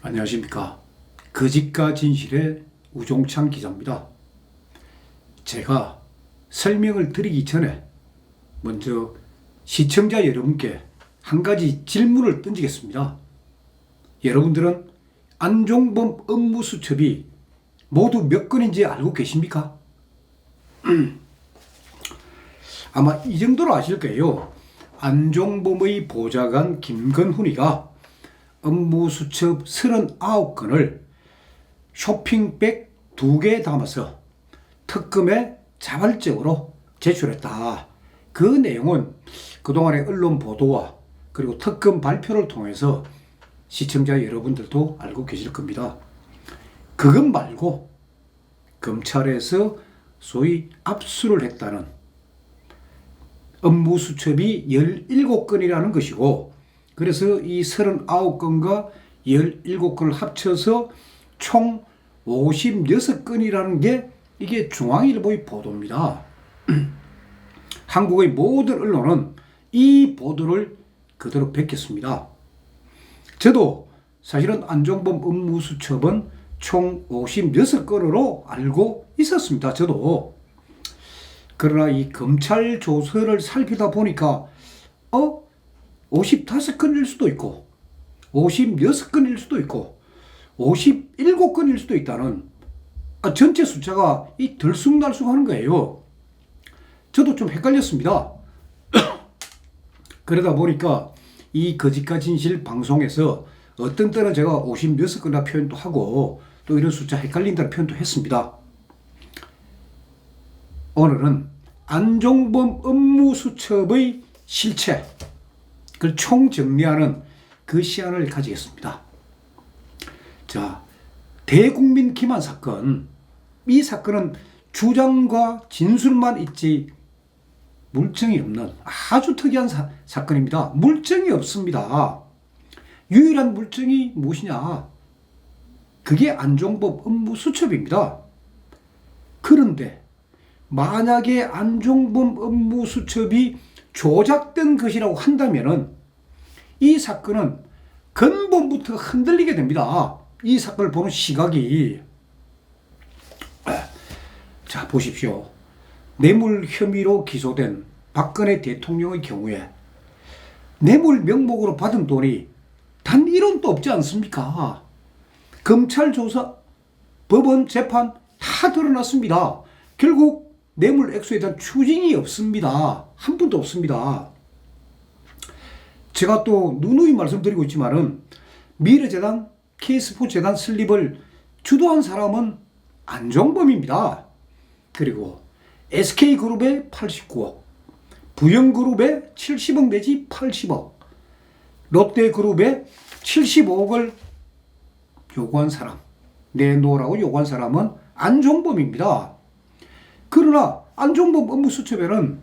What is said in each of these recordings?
안녕하십니까. 거짓과 진실의 우종찬 기자입니다. 제가 설명을 드리기 전에 먼저 시청자 여러분께 한 가지 질문을 던지겠습니다. 여러분들은 안종범 업무수첩이 모두 몇 건인지 알고 계십니까? 아마 이 정도로 아실 거예요. 안종범의 보좌관 김건훈이가 업무수첩 39건을 쇼핑백 2개 담아서 특검에 자발적으로 제출했다. 그 내용은 그동안의 언론 보도와 그리고 특검 발표를 통해서 시청자 여러분들도 알고 계실 겁니다. 그것 말고 검찰에서 소위 압수를 했다는 업무수첩이 17건이라는 것이고, 그래서 이 39건과 17건을 합쳐서 총 56건이라는 게 이게 중앙일보의 보도입니다. 한국의 모든 언론은 이 보도를 그대로 베꼈습니다. 저도 사실은 안종범 업무수첩은 총 56건으로 알고 있었습니다. 저도. 그러나 이 검찰 조서를 살피다 보니까 55건일 수도 있고 56건일 수도 있고 57건일 수도 있다는 전체 숫자가 이 들쑥날쑥하는 거예요. 저도 좀 헷갈렸습니다. 그러다 보니까 이 거짓과 진실 방송에서 어떤 때는 제가 56건이라 표현도 하고 또 이런 숫자 헷갈린다는 표현도 했습니다. 오늘은 안종범 업무수첩의 실체, 그걸 총정리하는 그 시간을 가지겠습니다. 자, 대국민 기만 사건. 이 사건은 주장과 진술만 있지 물증이 없는 아주 특이한 사건입니다. 물증이 없습니다. 유일한 물증이 무엇이냐? 그게 안종범 업무수첩입니다. 그런데 만약에 안종범 업무수첩이 조작된 것이라고 한다면은 이 사건은 근본부터 흔들리게 됩니다. 이 사건을 보는 시각이. 자, 보십시오. 뇌물 혐의로 기소된 박근혜 대통령의 경우에 뇌물 명목으로 받은 돈이 단 1원도 없지 않습니까? 검찰 조사, 법원 재판 다 드러났습니다. 결국 뇌물 액수에 대한 추징이 없습니다. 한 푼도 없습니다. 제가 또 누누이 말씀드리고 있지만은 미래재단, K스포츠재단 설립을 주도한 사람은 안종범입니다. 그리고 SK그룹의 89억, 부영그룹의 70억 내지 80억, 롯데그룹의 75억을 요구한 사람, 내놓으라고 요구한 사람은 안종범입니다. 그러나 안종범 업무수첩에는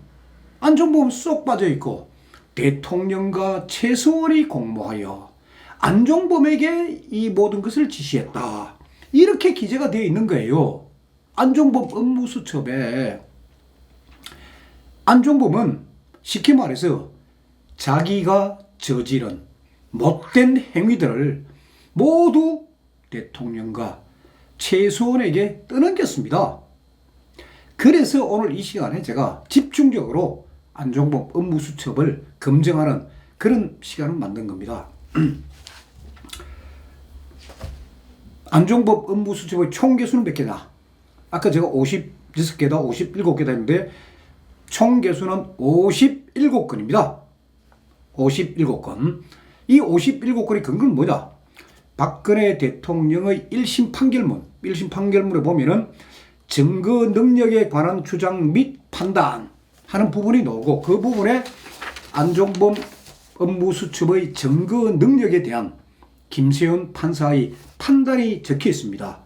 안종범 쏙 빠져있고 대통령과 최서원이 공모하여 안종범에게 이 모든 것을 지시했다. 이렇게 기재가 되어 있는 거예요. 안종범 업무수첩에. 안종범은 쉽게 말해서 자기가 저지른 못된 행위들을 모두 대통령과 최서원에게 떠넘겼습니다. 그래서 오늘 이 시간에 제가 집중적으로 안종범 업무수첩을 검증하는 그런 시간을 만든 겁니다. 안종범 업무수첩의 총 개수는 몇 개냐? 아까 제가 56개다, 57개다 했는데 총 개수는 57건입니다. 57건. 이 57건의 근거는 뭐냐? 박근혜 대통령의 1심 판결문에 보면은 증거 능력에 관한 주장 및 판단 하는 부분이 나오고, 그 부분에 안종범 업무수첩의 증거 능력에 대한 김세윤 판사의 판단이 적혀 있습니다.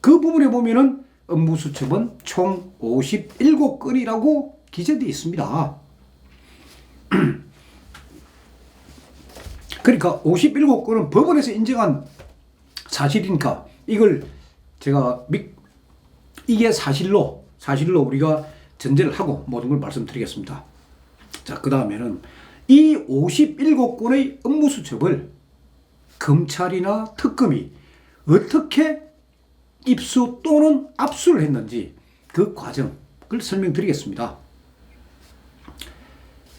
그 부분에 보면은 업무수첩은 총 57건이라고 기재되어 있습니다. 그러니까 57건은 법원에서 인정한 사실이니까 이걸 제가 이게 사실로 우리가 전제를 하고 모든 걸 말씀드리겠습니다. 자, 그 다음에는 이 57건의 업무수첩을 검찰이나 특검이 어떻게 입수 또는 압수를 했는지 그 과정을 설명드리겠습니다.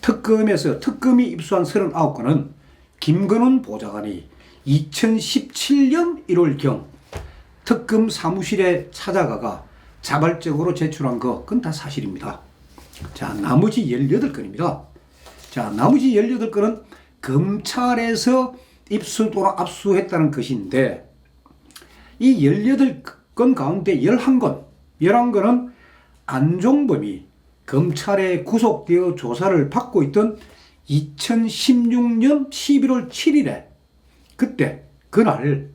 특검이 입수한 39건은 김건훈 보좌관이 2017년 1월경 특검 사무실에 찾아가가 자발적으로 제출한 거, 그건 다 사실입니다. 자, 나머지 18건입니다. 자, 나머지 18건은 검찰에서 입수 또는 압수했다는 것인데, 이 18건 가운데 11건은 안종범이 검찰에 구속되어 조사를 받고 있던 2016년 11월 7일에 그날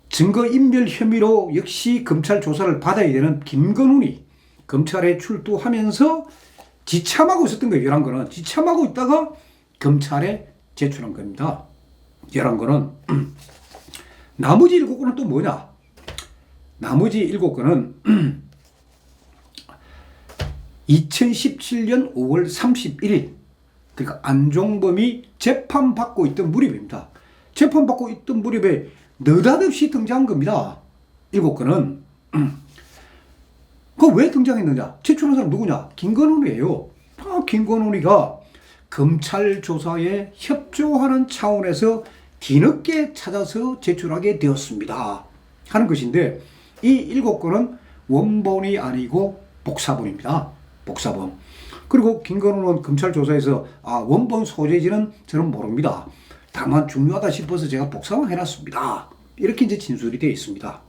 증거인멸 혐의로 역시 검찰 조사를 받아야 되는 김건훈이 검찰에 출두하면서 지참하고 있었던 거예요. 11건은 지참하고 있다가 검찰에 제출한 겁니다. 11건은 나머지 7건은 또 뭐냐? 나머지 7건은 2017년 5월 31일, 그러니까 안종범이 재판받고 있던 무렵입니다. 재판받고 있던 무렵에 느닷없이 등장한 겁니다. 7건은. 그 왜 등장했느냐? 제출한 사람 누구냐? 김건훈이에요. 김건훈이가 검찰 조사에 협조하는 차원에서 뒤늦게 찾아서 제출하게 되었습니다 하는 것인데, 이 7건은 원본이 아니고 복사본입니다. 복사본. 그리고 김건훈은 검찰 조사에서 원본 소재지는 저는 모릅니다. 다만 중요하다 싶어서 제가 복사만 해놨습니다. 이렇게 이제 진술이 되어 있습니다.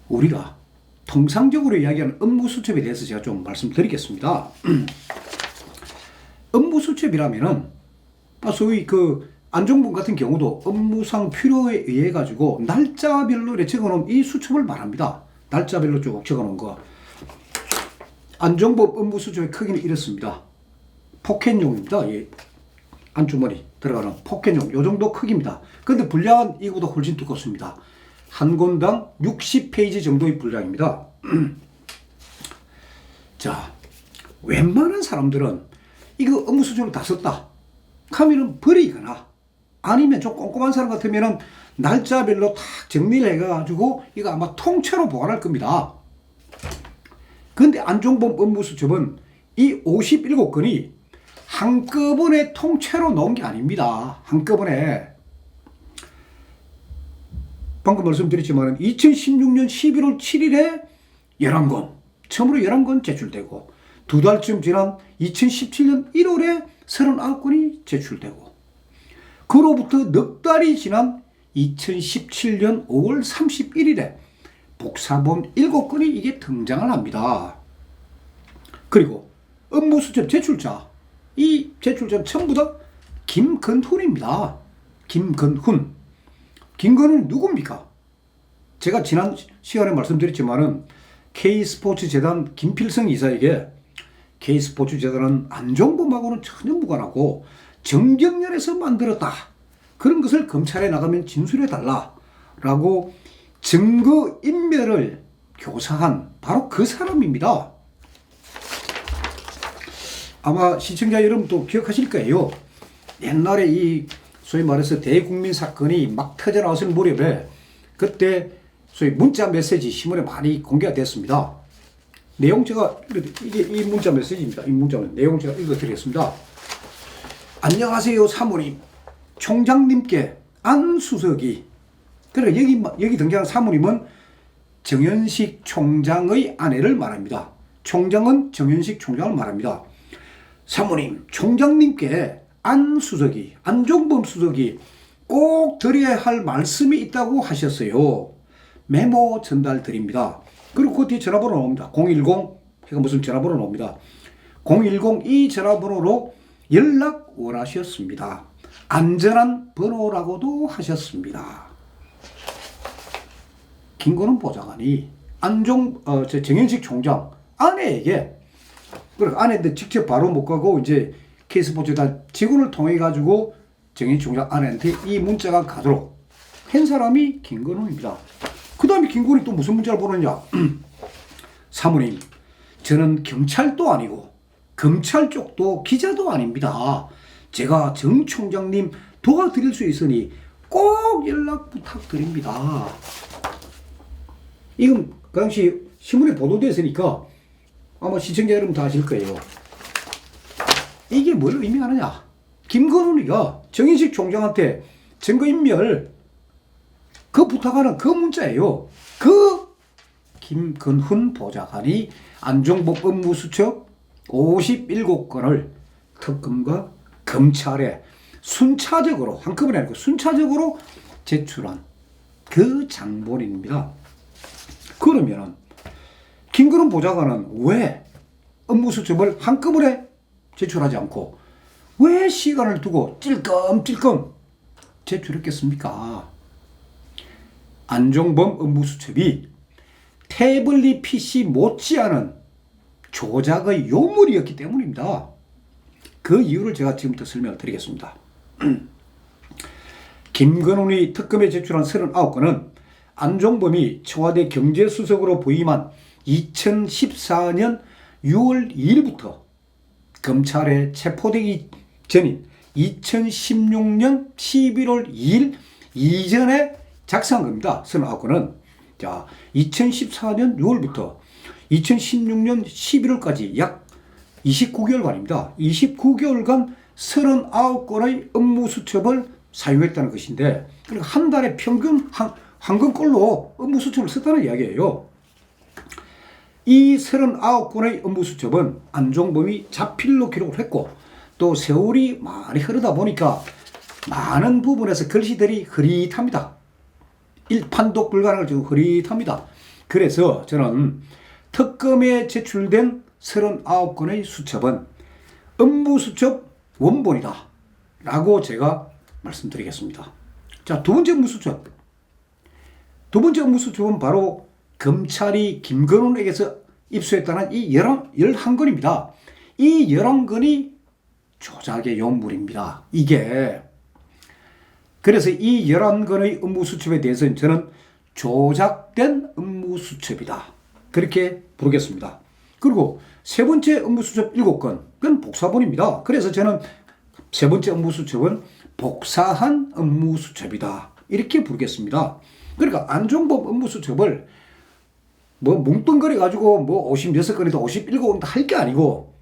우리가 통상적으로 이야기하는 업무수첩에 대해서 제가 좀 말씀드리겠습니다. 업무수첩이라면은 소위 안종범 같은 경우도 업무상 필요에 의해 가지고 날짜별로 적어놓은 이 수첩을 말합니다. 날짜별로 쭉 적어놓은 거. 안종범 업무수첩의 크기는 이렇습니다. 포켓용입니다. 예. 안주머니 들어가는 포켓용 요 정도 크기입니다. 근데 분량은 이거보다 훨씬 두껍습니다. 한 권당 60페이지 정도의 분량입니다. 자, 웬만한 사람들은 이거 업무수첩을 다 썼다 하면은 버리거나, 아니면 좀 꼼꼼한 사람 같으면은 날짜별로 다 정리를 해가지고 이거 아마 통째로 보관할 겁니다. 그런데 안종범 업무수첩은 이 57건이 한꺼번에 통째로 넣은 게 아닙니다. 한꺼번에. 방금 말씀드렸지만 2016년 11월 7일에 11건, 처음으로 11건 제출되고, 두 달쯤 지난 2017년 1월에 39건이 제출되고, 그로부터 넉 달이 지난 2017년 5월 31일에 복사본 7건이 이게 등장을 합니다. 그리고 업무수첩 제출자, 이 제출자는 전부 다 김건훈입니다. 김건훈. 김건훈은 누굽니까? 제가 지난 시간에 말씀드렸지만은 K스포츠재단 김필성 이사에게 K스포츠재단은 안종범하고는 전혀 무관하고 정경련에서 만들었다, 그런 것을 검찰에 나가면 진술해달라라고 증거인멸을 교사한 바로 그 사람입니다. 아마 시청자 여러분도 기억하실 거예요. 옛날에 이 소위 말해서 대국민 사건이 막 터져나왔을 무렵에 그때 소위 문자 메시지 신문에 많이 공개가 됐습니다. 내용 제가 이게 이 문자 메시지입니다. 이 문자 내용 제가 읽어드리겠습니다. 안녕하세요 사모님, 총장님께 안 수석이, 그러니까 여기 등장한 사모님은 정현식 총장의 아내를 말합니다. 총장은 정현식 총장을 말합니다. 사모님, 총장님께 안 수석이, 안종범 수석이 꼭 드려야 할 말씀이 있다고 하셨어요. 메모 전달 드립니다. 그리고 그 뒤에 전화번호 나옵니다. 010, 제가 무슨 전화번호 나옵니다. 010 이 전화번호로 연락 원하셨습니다. 안전한 번호라고도 하셨습니다. 김건훈 보좌관이 정현식 총장 아내에게, 그리고 아내한테 직접 바로 못 가고 이제 K스포츠단 직원을 통해 가지고 정현식 총장 아내한테 이 문자가 가도록 한 사람이 김건훈입니다. 그 다음에 김건훈이 또 무슨 문자를 보냈냐? 사모님, 저는 경찰도 아니고 검찰 쪽도 기자도 아닙니다. 제가 정 총장님 도와드릴 수 있으니 꼭 연락 부탁드립니다. 이건 그 당시 신문에 보도됐으니까 아마 시청자 여러분 다 아실 거예요. 이게 뭘 의미하느냐? 김건훈이가 정인식 총장한테 증거인멸 그 부탁하는 그 문자예요. 그 김건훈 보좌관이 안종범 업무수첩 57건을 특검과 검찰에 순차적으로 한꺼번에 아니고 순차적으로 제출한 그 장본인입니다. 그러면 김건훈 보좌관은 왜 업무수첩을 한꺼번에 제출하지 않고 왜 시간을 두고 찔끔찔끔 제출했겠습니까? 안종범 업무수첩이 태블릿 PC 못지않은 조작의 요물이었기 때문입니다. 그 이유를 제가 지금부터 설명을 드리겠습니다. 김건훈이 특검에 제출한 39건은 안종범이 청와대 경제수석으로 부임한 2014년 6월 2일부터 검찰에 체포되기 전인 2016년 11월 2일 이전에 작성한 겁니다. 39건은. 자, 2014년 6월부터 2016년 11월까지 약 29개월간입니다. 29개월간 39건의 업무수첩을 사용했다는 것인데, 그러니까 한 달에 평균 한 건꼴로 업무수첩을 썼다는 이야기예요. 이 39건의 업무수첩은 안종범이 자필로 기록을 했고, 또 세월이 많이 흐르다 보니까 많은 부분에서 글씨들이 흐릿합니다. 판독 불가능을 지금 흐릿합니다. 그래서 저는 특검에 제출된 39건의 수첩은 업무수첩 원본이다 라고 제가 말씀드리겠습니다. 자, 두 번째 업무수첩. 두 번째 업무수첩은 바로 검찰이 김건훈에게서 입수했다는 이 11건입니다. 이 11건이 조작의 요물입니다. 이게 그래서 이 11건의 업무수첩에 대해서는 저는 조작된 업무수첩이다. 그렇게 부르겠습니다. 그리고 세 번째 업무수첩 7건, 그건 복사본입니다. 그래서 저는 세 번째 업무수첩은 복사한 업무수첩이다. 이렇게 부르겠습니다. 그러니까 안종범 업무수첩을 뭐 뭉뚱거려가지고 뭐 56건이다 57건이다 할 게 아니고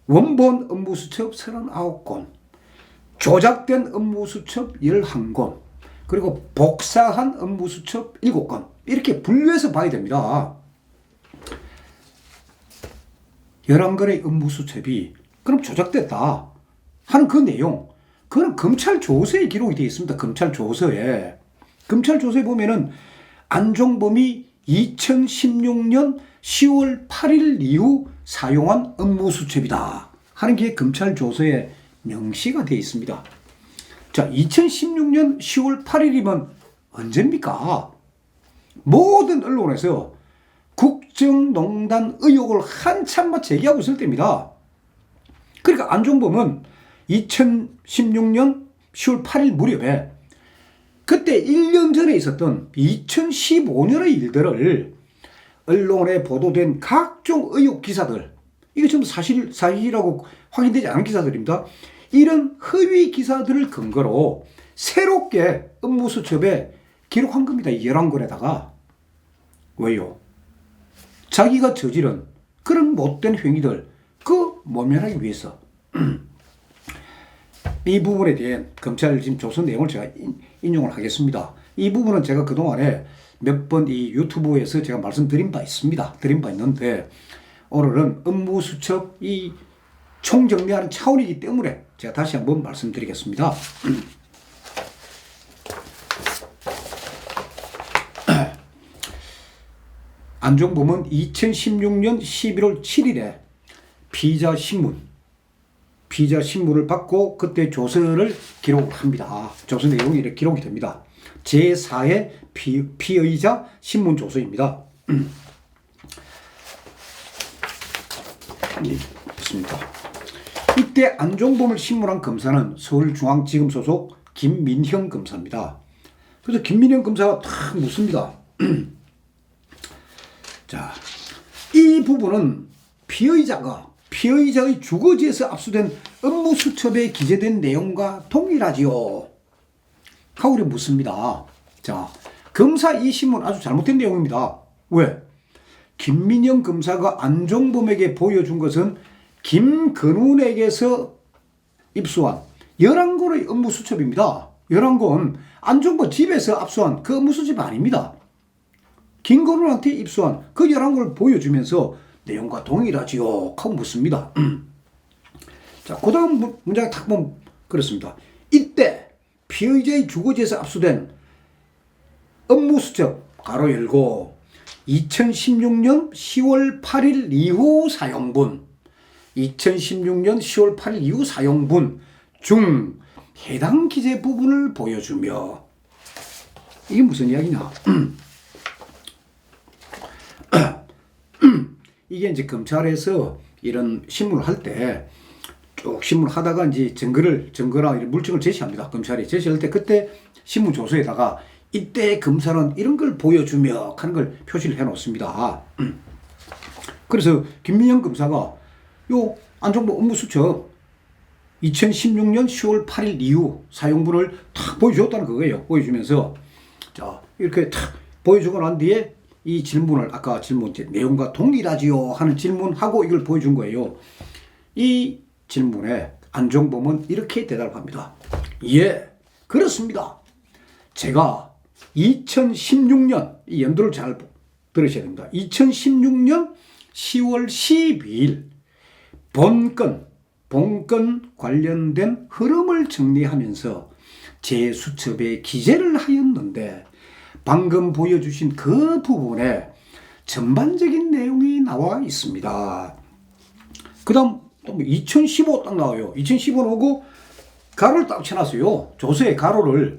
원본 업무수첩 39건, 조작된 업무수첩 11건, 그리고 복사한 업무수첩 7건 이렇게 분류해서 봐야 됩니다. 11건의 업무수첩이 그럼 조작됐다 하는 그 내용, 그건 검찰 조서에 기록이 되어 있습니다. 검찰 조서에. 검찰 조서에 보면은 안종범이 2016년 10월 8일 이후 사용한 업무수첩이다 하는 게 검찰 조서에 명시가 되어 있습니다. 자, 2016년 10월 8일이면 언제입니까? 모든 언론에서 국정농단 의혹을 한참 제기하고 있을 때입니다. 그러니까 안종범은 2016년 10월 8일 무렵에 그때 1년 전에 있었던 2015년의 일들을 언론에 보도된 각종 의혹 기사들, 이게 전부 사실이라고 확인되지 않은 기사들입니다. 이런 허위 기사들을 근거로 새롭게 업무수첩에 기록한 겁니다. 11건에다가. 왜요? 자기가 저지른 그런 못된 행위들 그 모면하기 위해서. 이 부분에 대한 검찰 지금 조서 내용을 제가 인용을 하겠습니다. 이 부분은 제가 그동안에 몇 번 이 유튜브에서 제가 말씀드린 바 있습니다. 드린 바 있는데 오늘은 업무수첩 이 총정리하는 차원이기 때문에 제가 다시 한번 말씀드리겠습니다. 안종범은 2016년 11월 7일에 피의자 신문을 받고 그때 조서를 기록합니다. 조서 내용이 이렇게 기록이 됩니다. 제4회 피의자 신문 조서입니다. 있습니다. 이때 안종범을 신문한 검사는 서울중앙지검 소속 김민형 검사입니다. 그래서 김민형 검사가 탁 묻습니다. 자, 이 부분은 피의자의 주거지에서 압수된 업무수첩에 기재된 내용과 동일하지요? 하고 우리 묻습니다. 자, 검사 이 신문 아주 잘못된 내용입니다. 왜? 김민영 검사가 안종범에게 보여준 것은 김근훈에게서 입수한 11건의 업무수첩입니다. 11건 안종범 집에서 압수한 그 업무수첩이 아닙니다. 김근훈한테 입수한 그 11건을 보여주면서 내용과 동일하지요? 하고 묻습니다. 자, 그 다음 문장에 탁 보면 그렇습니다. 이때 피의자의 주거지에서 압수된 업무수첩 가로 열고 2016년 10월 8일 이후 사용분 2016년 10월 8일 이후 사용분 중 해당 기재 부분을 보여주며 이게 무슨 이야기냐? 이게 이제 검찰에서 이런 신문을 할 때 쭉 신문을 하다가 이제 증거나 물증을 제시합니다. 검찰이 제시할 때 그때 신문 조서에다가 이때 검사는 이런 걸 보여주며 하는 걸 표시를 해 놓습니다. 그래서 김민영 검사가 요 안종범 업무수첩 2016년 10월 8일 이후 사용분을 탁 보여줬다는 그거예요. 보여주면서 자 이렇게 탁 보여주고 난 뒤에 이 질문을 아까 질문 내용과 동일하지요 하는 질문하고 이걸 보여준 거예요. 이 질문에 안종범은 이렇게 대답합니다. 예, 그렇습니다. 제가 2016년 이 연도를 잘 들으셔야 됩니다. 2016년 10월 12일 본건 관련된 흐름을 정리하면서 제 수첩에 기재를 하였는데 방금 보여주신 그 부분에 전반적인 내용이 나와 있습니다. 그 다음 또 2015 딱 나와요. 2015 나오고 가로를 딱 쳐놨어요. 조서의 가로를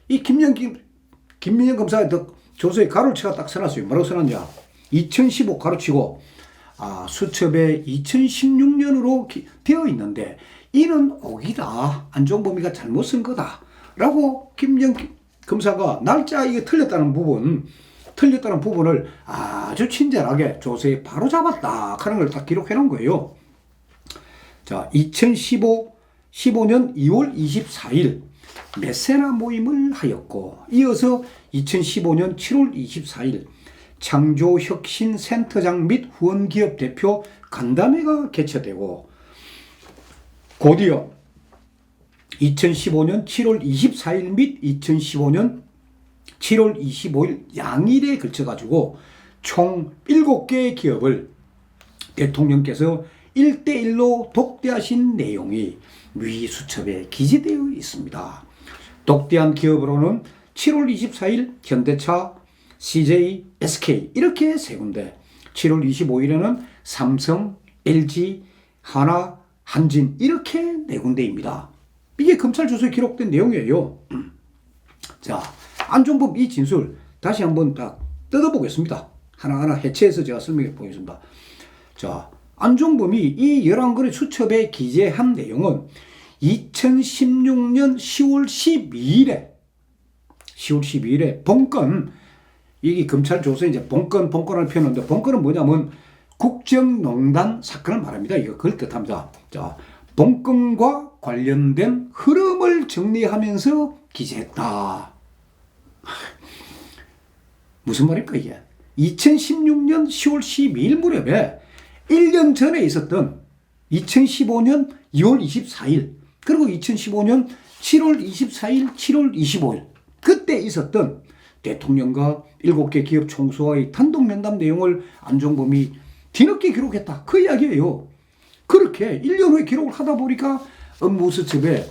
이 김민영 검사의 조서의 가로를 쳐가 딱 써놨어요. 뭐라고 써놨냐? 2015 가로치고 수첩에 2016년으로 되어 있는데 이는 오기다. 안종범이가 잘못 쓴 거다. 라고 김민영 검사가 날짜 이게 틀렸다는 부분을 아주 친절하게 조서에 바로 잡았다 하는 걸 딱 기록해 놓은 거예요. 자, 2015년 2월 24일 메세나 모임을 하였고 이어서 2015년 7월 24일 창조혁신센터장 및 후원기업 대표 간담회가 개최되고 곧이어 2015년 7월 24일 및 2015년 7월 25일 양일에 걸쳐가지고 총 7개의 기업을 대통령께서 1대1로 독대하신 내용이 위 수첩에 기재되어 있습니다. 독대한 기업으로는 7월 24일 현대차, CJ, SK 이렇게 세 군데, 7월 25일에는 삼성, LG, 하나, 한진 이렇게 네 군데입니다. 이게 검찰 조서에 기록된 내용이에요. 자, 안종범 이 진술 다시 한번 딱 뜯어보겠습니다. 하나하나 해체해서 제가 설명해 보겠습니다. 자, 안종범이 이 11건의 수첩에 기재한 내용은 2016년 10월 12일에 본건, 이게 검찰 조서에 이제 본건을 표현하는데 본건은 뭐냐면 국정농단 사건을 말합니다. 이거 그걸 뜻합니다. 자, 본건과 관련된 흐름을 정리하면서 기재했다. 무슨 말일까 이게? 2016년 10월 12일 무렵에 1년 전에 있었던 2015년 2월 24일 그리고 2015년 7월 24일, 7월 25일 그때 있었던 대통령과 7개 기업 총수와의 단독 면담 내용을 안종범이 뒤늦게 기록했다. 그 이야기예요. 그렇게 1년 후에 기록을 하다 보니까 업무수첩에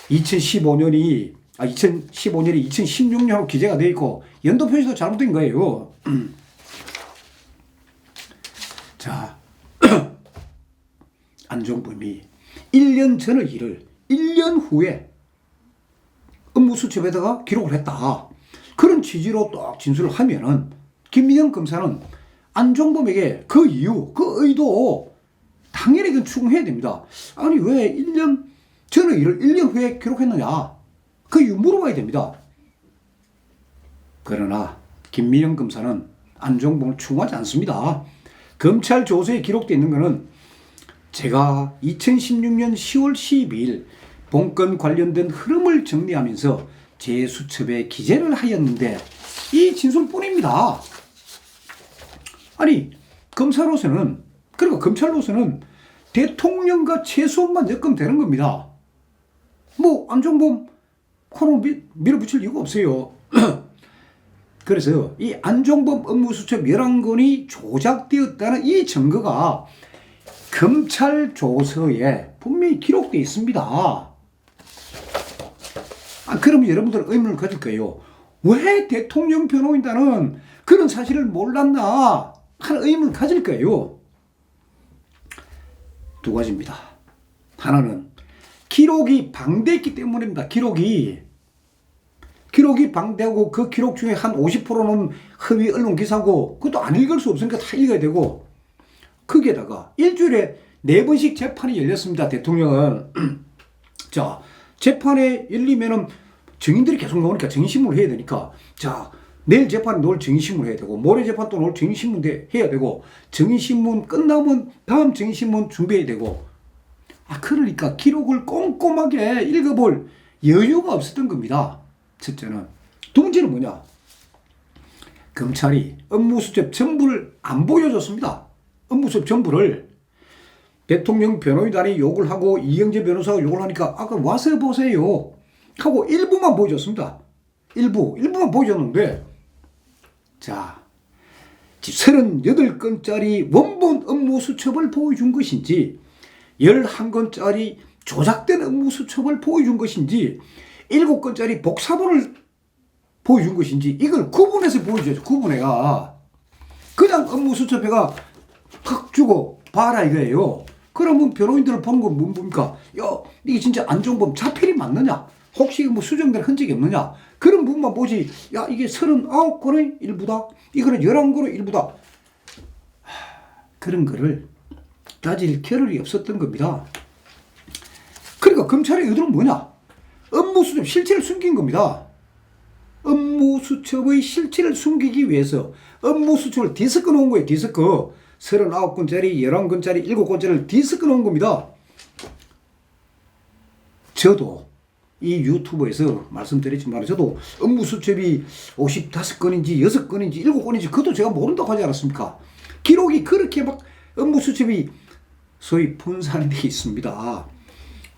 2015년이 2016년으로 기재가 되어 있고 연도 표시도 잘못된 거예요. 자, 안종범이 1년 전의 일을 1년 후에 업무수첩에다가 기록을 했다. 그런 취지로 딱 진술을 하면은 김민영 검사는 안종범에게 그 이유, 그 의도 당연히 그건 추궁해야 됩니다. 아니 왜 1년 전의 일을 1년 후에 기록했느냐? 그 이유 물어봐야 됩니다. 그러나 김민영 검사는 안종범을 추궁하지 않습니다. 검찰 조서에 기록되어 있는 것은 제가 2016년 10월 12일 본건 관련된 흐름을 정리하면서 재수첩에 기재를 하였는데 이 진술뿐입니다. 아니 검사로서는 그리고 검찰로서는 대통령과 최소한만 엮으면 되는 겁니다. 뭐 안종범 코로 밀어붙일 이유가 없어요. 그래서 이 안종범 업무수첩 11건이 조작되었다는 이 증거가 검찰 조서에 분명히 기록되어 있습니다. 그럼 여러분들은 의문을 가질 거예요. 왜 대통령 변호인단은 그런 사실을 몰랐나 하는 의문을 가질 거예요. 두 가지입니다. 하나는 기록이 방대했기 때문입니다. 기록이 방대하고 그 기록 중에 한 50%는 허위 언론 기사고 그것도 안 읽을 수 없으니까 다 읽어야 되고 거기에다가 일주일에 4번씩 재판이 열렸습니다. 대통령은. 자, 재판에 열리면은 증인들이 계속 나오니까 증인신문을 해야 되니까 자, 내일 재판 오늘 증인신문 해야 되고 모레 재판 또 오늘 증인신문 해야 되고 증인신문 끝나면 다음 증인신문 준비해야 되고 그러니까 기록을 꼼꼼하게 읽어볼 여유가 없었던 겁니다. 첫째는. 두 번째는 뭐냐? 검찰이 업무수첩 전부를 안 보여줬습니다. 업무수첩 전부를. 대통령 변호인단이 욕을 하고 이영재 변호사가 욕을 하니까 아까 와서 보세요 하고 일부만 보여줬습니다. 일부만 보여줬는데 자 38건짜리 원본 업무수첩을 보여준 것인지 11건짜리 조작된 업무수첩을 보여준 것인지 7건짜리 복사본을 보여준 것인지 이걸 구분해서 보여줘야죠. 구분해가 그냥 업무수첩에가 확 주고 봐라 이거예요. 그러면 변호인들을 보는 건 뭡니까? 야, 이게 진짜 안종범 자필이 맞느냐? 혹시 뭐 수정된 흔적이 없느냐? 그런 부분만 보지. 야, 이게 39건의 일부다. 이거는 11건의 일부다. 그런 거를 따질 겨를이 없었던 겁니다. 그러니까 검찰의 의도는 뭐냐? 업무수첩 실체를 숨긴 겁니다. 업무수첩의 실체를 숨기기 위해서 업무수첩을 뒤섞어 놓은 거예요. 뒤섞어. 39건짜리, 11건짜리, 7건짜리를 뒤섞어 놓은 겁니다. 저도 이 유튜브에서 말씀드렸지만 저도 업무수첩이 55건인지 6건인지 7건인지 그것도 제가 모른다고 하지 않았습니까? 기록이 그렇게 막 업무수첩이 소위 분산이 되어 있습니다.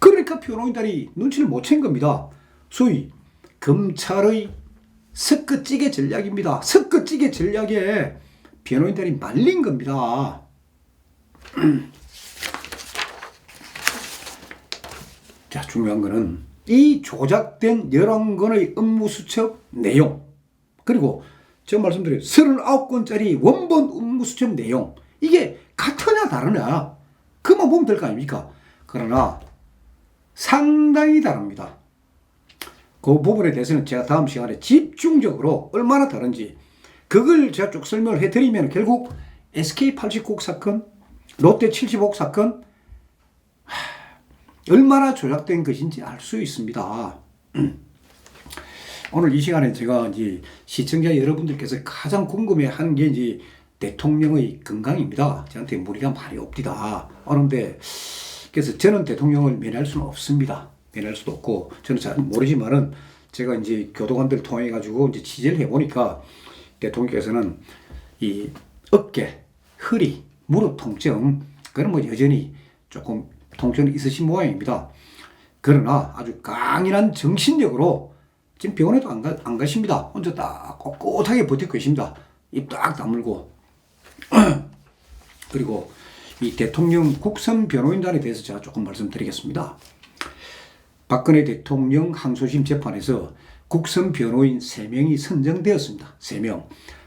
그러니까 변호인단이 눈치를 못 챈 겁니다. 소위 검찰의 섞어찌개 전략입니다. 섞어찌개 전략에 변호인단이 말린 겁니다. 자, 중요한 거는 이 조작된 11건의 업무수첩 내용 그리고 제가 말씀드려요. 39건짜리 원본 업무수첩 내용 이게 같으냐 다르냐 그만 보면 될 거 아닙니까? 그러나 상당히 다릅니다. 그 부분에 대해서는 제가 다음 시간에 집중적으로 얼마나 다른지 그걸 제가 쭉 설명을 해드리면 결국 SK89 사건, 롯데 75억 사건 얼마나 조작된 것인지 알 수 있습니다. 오늘 이 시간에 제가 이제 시청자 여러분들께서 가장 궁금해하는 게 이제 대통령의 건강입니다. 저한테 무리가 많이 옵니다. 그런데 그래서 저는 대통령을 면할 수는 없습니다. 면할 수도 없고 저는 잘 모르지만은 제가 이제 교도관들 통해 가지고 이제 취재를 해보니까 대통령께서는 이 어깨, 허리, 무릎 통증 그런 뭐 여전히 조금 통증이 있으신 모양입니다. 그러나 아주 강인한 정신력으로 지금 병원에도 안 가십니다. 혼자 딱 꼿꼿하게 버티고 계십니다. 입 딱 다물고. 그리고 이 대통령 국선 변호인단에 대해서 제가 조금 말씀드리겠습니다. 박근혜 대통령 항소심 재판에서 국선 변호인 3명이 선정되었습니다. 3명.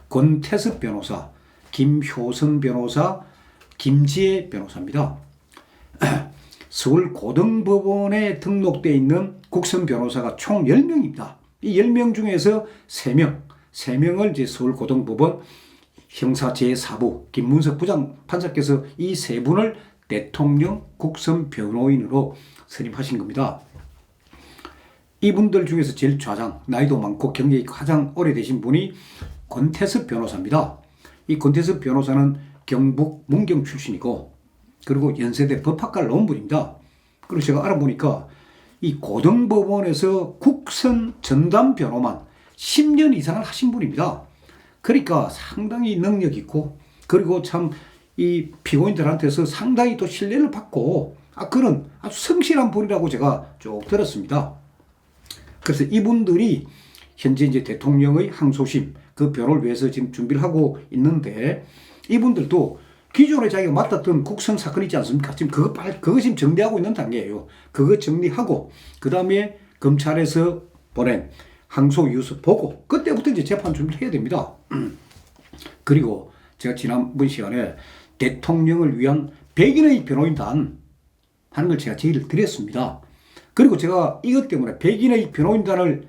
권태섭 변호사, 김효선 변호사, 김지혜 변호사입니다. 서울 고등법원에 등록되어 있는 국선 변호사가 총 10명입니다. 이 10명 중에서 3명을 이제 서울 고등법원 형사 제4부 김문석 부장판사께서 이 3분을 대통령 국선 변호인으로 선임하신 겁니다. 이분들 중에서 제일 좌장, 나이도 많고 경력이 가장 오래되신 분이 권태섭 변호사입니다. 이 권태섭 변호사는 경북 문경 출신이고 그리고 연세대 법학과를 나온 분입니다. 그리고 제가 알아보니까 이 고등법원에서 국선 전담 변호만 10년 이상을 하신 분입니다. 그러니까 상당히 능력 있고, 그리고 참 이 피고인들한테서 상당히 또 신뢰를 받고, 그런 아주 성실한 분이라고 제가 쭉 들었습니다. 그래서 이분들이 현재 이제 대통령의 항소심 그 변호를 위해서 지금 준비를 하고 있는데, 이분들도 기존에 자기가 맡았던 국선 사건 있지 않습니까? 지금 그거 지금 정리하고 있는 단계예요. 그거 정리하고, 그 다음에 검찰에서 보낸 항소 유서 보고, 그때부터 이제 재판 준비를 해야 됩니다. 그리고 제가 지난번 시간에 대통령을 위한 백인의 변호인단 하는 걸 제가 제의를 드렸습니다. 그리고 제가 이것 때문에 백인의 변호인단을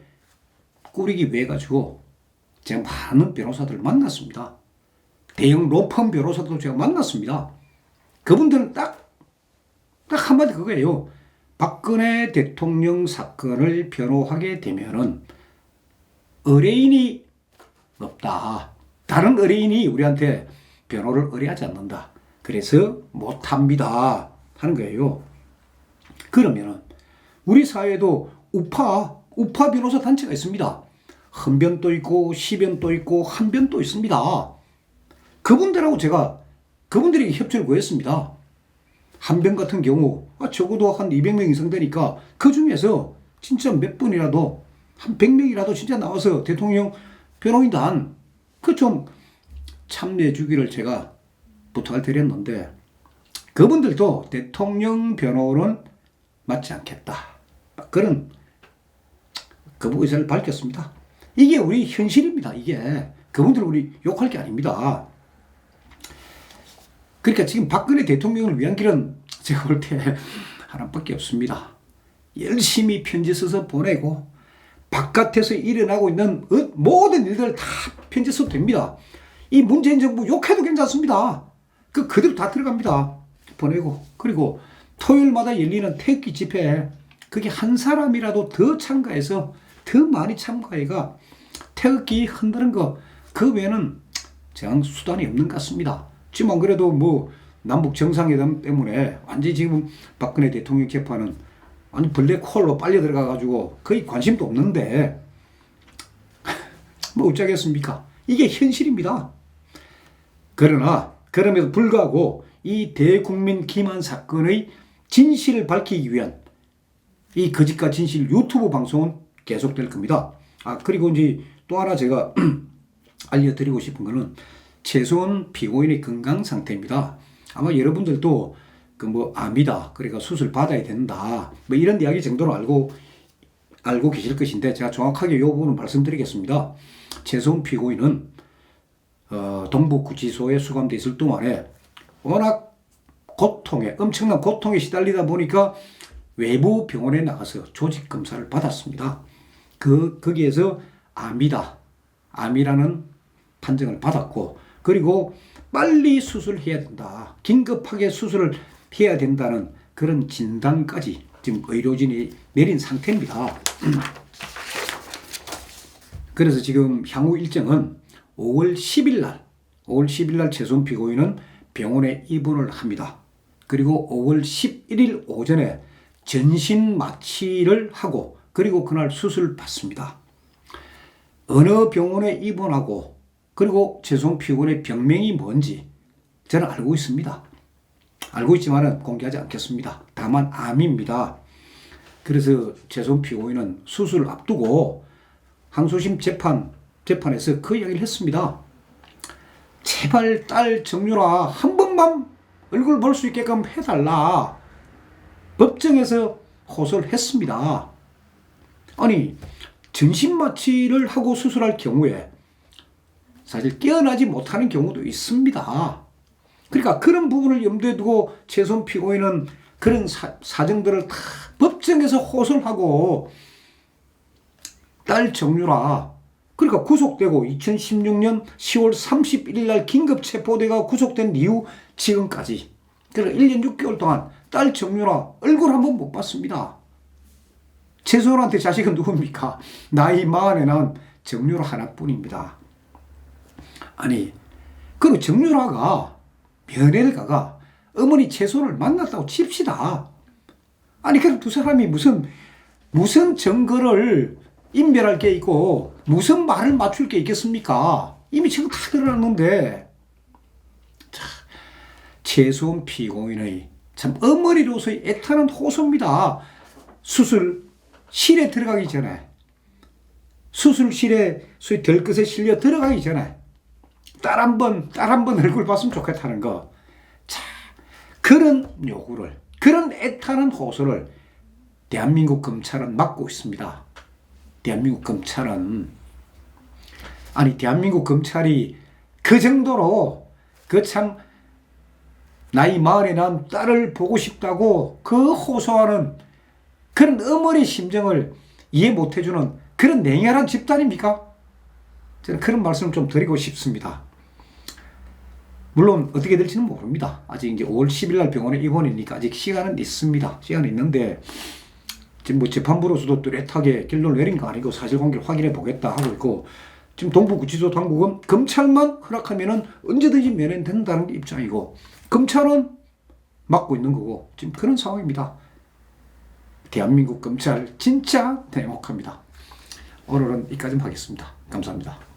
꾸리기 위해 가지고 제가 많은 변호사들을 만났습니다. 대형 로펌 변호사도 제가 만났습니다. 그분들은 딱 한마디 그거예요. 박근혜 대통령 사건을 변호하게 되면은 의뢰인이 없다. 다른 의뢰인이 우리한테 변호를 의뢰하지 않는다. 그래서 못합니다. 하는 거예요. 그러면은 우리 사회에도 우파 변호사 단체가 있습니다. 헌변도 있고 시변도 있고 한변도 있습니다. 그분들하고 제가 그분들에게 협조를 구했습니다. 한변 같은 경우 적어도 한 200명 이상 되니까 그 중에서 진짜 몇 분이라도 한 100명이라도 진짜 나와서 대통령 변호인단 그 좀 참여해 주기를 제가 부탁을 드렸는데, 그분들도 대통령 변호는 맞지 않겠다. 그런 의사를 밝혔습니다. 이게 우리 현실입니다. 이게 그분들 우리 욕할 게 아닙니다. 그러니까 지금 박근혜 대통령을 위한 길은 제가 볼 때 하나밖에 없습니다. 열심히 편지 써서 보내고, 바깥에서 일어나고 있는 모든 일들 다 편지 써도 됩니다. 이 문재인 정부 욕해도 괜찮습니다. 그대로 다 들어갑니다. 보내고, 그리고 토요일마다 열리는 태극기 집회에 그게 한 사람이라도 더 참가해서 더 많이 참가해가 태극기 흔드는 거, 그 외에는 제한 수단이 없는 것 같습니다. 지금 안 그래도 뭐 남북 정상회담 때문에 완전히 지금 박근혜 대통령 재판은 완전 블랙홀로 빨려 들어가 가지고 거의 관심도 없는데 뭐 어쩌겠습니까? 이게 현실입니다. 그러나 그럼에도 불구하고 이 대국민 기만 사건의 진실을 밝히기 위한 이 거짓과 진실 유튜브 방송은 계속될 겁니다. 그리고 이제 또 하나 제가 알려드리고 싶은 거는 최소한 피고인의 건강 상태입니다. 아마 여러분들도 암이다, 그러니까 수술 받아야 된다, 뭐 이런 이야기 정도로 알고 계실 것인데, 제가 정확하게 이 부분은 말씀드리겠습니다. 최소한 피고인은 동부구치소에 수감돼 있을 동안에 워낙 엄청난 고통에 시달리다 보니까 외부 병원에 나가서 조직 검사를 받았습니다. 거기에서 암이라는 판정을 받았고, 그리고 빨리 수술해야 된다, 긴급하게 수술을 해야 된다는 그런 진단까지 지금 의료진이 내린 상태입니다. 그래서 지금 향후 일정은 5월 10일 날 최소한 피고인은 병원에 입원을 합니다. 그리고 5월 11일 오전에 전신 마취를 하고, 그리고 그날 수술을 받습니다. 어느 병원에 입원하고, 그리고 최소한 피고인의 병명이 뭔지 저는 알고 있습니다. 알고 있지만 공개하지 않겠습니다. 다만 암입니다. 그래서 최소한 피고인은 수술을 앞두고 항소심 재판에서 그 이야기를 했습니다. 제발 딸 정유라 한 번만 얼굴 볼 수 있게끔 해달라. 법정에서 호소를 했습니다. 아니, 전신마취를 하고 수술할 경우에 사실 깨어나지 못하는 경우도 있습니다. 그러니까 그런 부분을 염두에 두고 최소한 피고인은 그런 사정들을 다 법정에서 호소를 하고, 딸 정유라, 그러니까 구속되고 2016년 10월 31일 날 긴급 체포돼가 구속된 이후 지금까지, 그러니까 1년 6개월 동안 딸 정유라 얼굴 한번 못 봤습니다. 최소한한테 자식은 누굽니까? 나이 40에 낳은 정유라 하나뿐입니다. 아니, 그리고 정유라가 면회를 가가 어머니 채손을 만났다고 칩시다. 아니 그럼 두 사람이 무슨 증거를 인멸할 게 있고 무슨 말을 맞출 게 있겠습니까? 이미 지금 다 드러났는데. 자, 최수원 피고인의 참 어머니로서의 애타는 호소입니다. 수술실에 들어가기 전에, 수술실에 소위 들것에 실려 들어가기 전에 딸 한 번 얼굴 봤으면 좋겠다는 거. 자, 그런 요구를, 그런 애타는 호소를 대한민국 검찰은 막고 있습니다. 대한민국 검찰은, 아니 대한민국 검찰이 그 정도로 그 참 나이 40에 난 딸을 보고 싶다고 그 호소하는 그런 어머니 심정을 이해 못 해주는 그런 냉혈한 집단입니까? 저는 그런 말씀을 좀 드리고 싶습니다. 물론 어떻게 될지는 모릅니다. 아직 이제 5월 10일 날 병원에 입원이니까 아직 시간은 있습니다. 시간은 있는데 지금 뭐 재판부로서도 뚜렷하게 결론을 내린 거 아니고 사실관계를 확인해 보겠다 하고 있고, 지금 동부구치소 당국은 검찰만 허락하면은 언제든지 면회된다는 입장이고, 검찰은 막고 있는 거고, 지금 그런 상황입니다. 대한민국 검찰 진짜 냉혹합니다. 오늘은 여기까지 하겠습니다. 감사합니다.